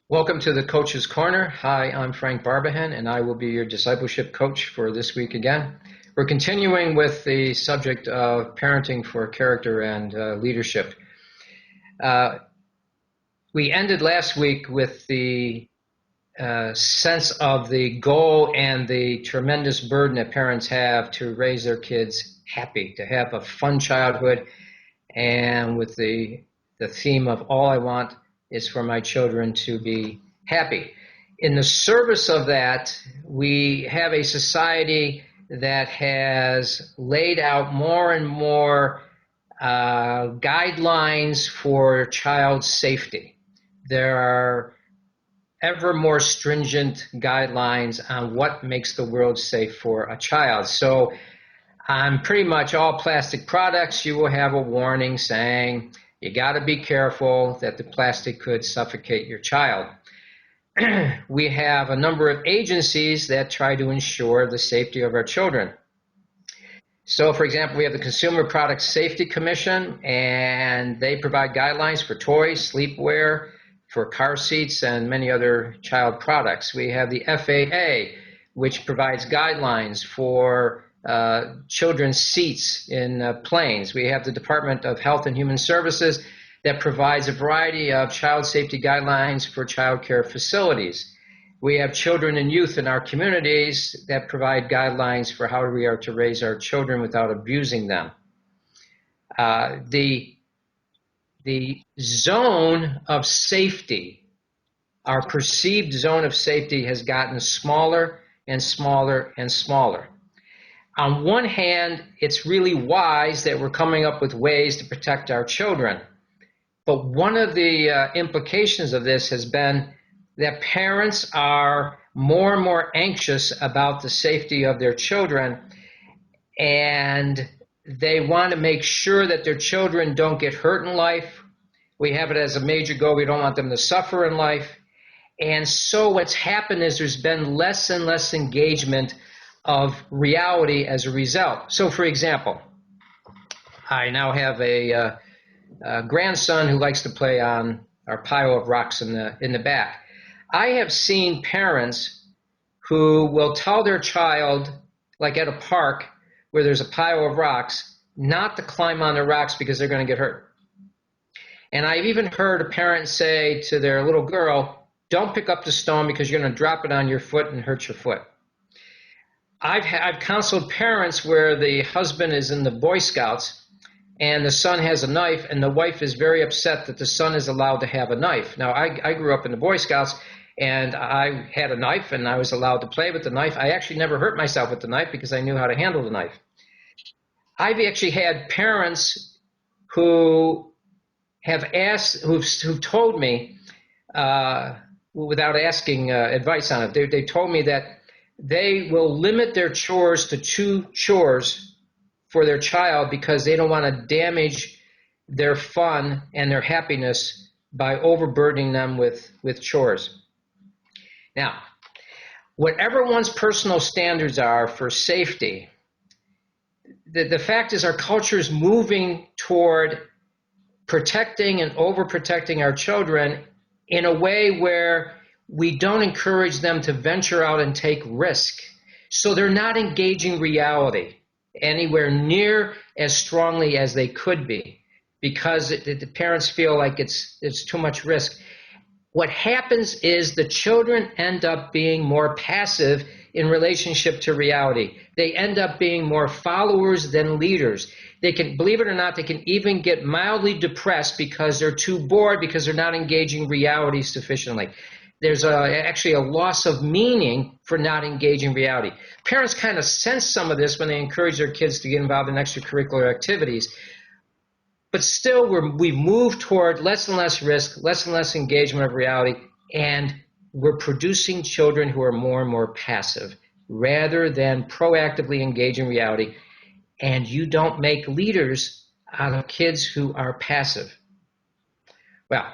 Welcome to the Coach's Corner. Hi, I'm Frank Barbehenn, and I will be your discipleship coach for this week again. We're continuing with the subject of parenting for character and leadership. We ended last week with the sense of the goal and the tremendous burden that parents have to raise their kids happy, to have a fun childhood, and with the theme of all I want is for my children to be happy. In the service of that, we have a society that has laid out more and more guidelines for child safety. There are ever more stringent guidelines on what makes the world safe for a child. So on pretty much all plastic products, you will have a warning saying you got to be careful that the plastic could suffocate your child. We have a number of agencies that try to ensure the safety of our children. So, for example, we have the Consumer Product Safety Commission, and they provide guidelines for toys, sleepwear, for car seats, and many other child products. We have the FAA, which provides guidelines for children's seats in planes. We have the Department of Health and Human Services that provides a variety of child safety guidelines for child care facilities. We have children and youth in our communities that provide guidelines for how we are to raise our children without abusing them. The zone of safety, our perceived zone of safety, has gotten smaller and smaller and smaller. On one hand, it's really wise that we're coming up with ways to protect our children. But one of the implications of this has been that parents are more and more anxious about the safety of their children, and they want to make sure that their children don't get hurt in life. We have it as a major goal. We don't want them to suffer in life. And so what's happened is there's been less and less engagement of reality as a result. So, for example, I now have a grandson who likes to play on our pile of rocks in the back. I have seen parents who will tell their child, like at a park where there's a pile of rocks, not to climb on the rocks because they're going to get hurt. And I've even heard a parent say to their little girl, don't pick up the stone because you're going to drop it on your foot and hurt your foot. I've counseled parents where the husband is in the Boy Scouts and the son has a knife, and the wife is very upset that the son is allowed to have a knife. Now, I grew up in the Boy Scouts, and I had a knife, and I was allowed to play with the knife. I actually never hurt myself with the knife because I knew how to handle the knife. I've actually had parents who have asked, who've told me, without asking advice on it, they told me that they will limit their chores to 2 chores for their child because they don't want to damage their fun and their happiness by overburdening them with chores. Now, whatever one's personal standards are for safety, the fact is our culture is moving toward protecting and overprotecting our children in a way where we don't encourage them to venture out and take risk. So they're not engaging reality anywhere near as strongly as they could be because the parents feel like it's too much risk. What happens is the children end up being more passive in relationship to reality. They end up being more followers than leaders. They can, believe it or not, they can even get mildly depressed because they're too bored because they're not engaging reality sufficiently. There's actually a loss of meaning for not engaging reality. Parents kind of sense some of this when they encourage their kids to get involved in extracurricular activities. But still, we've moved toward less and less risk, less and less engagement of reality, and we're producing children who are more and more passive rather than proactively engaging reality. And you don't make leaders out of kids who are passive. Well,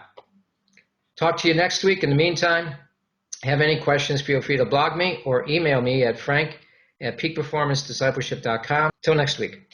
talk to you next week. In the meantime, have any questions, feel free to blog me or email me at frank@peakperformancediscipleship.com. Till next week.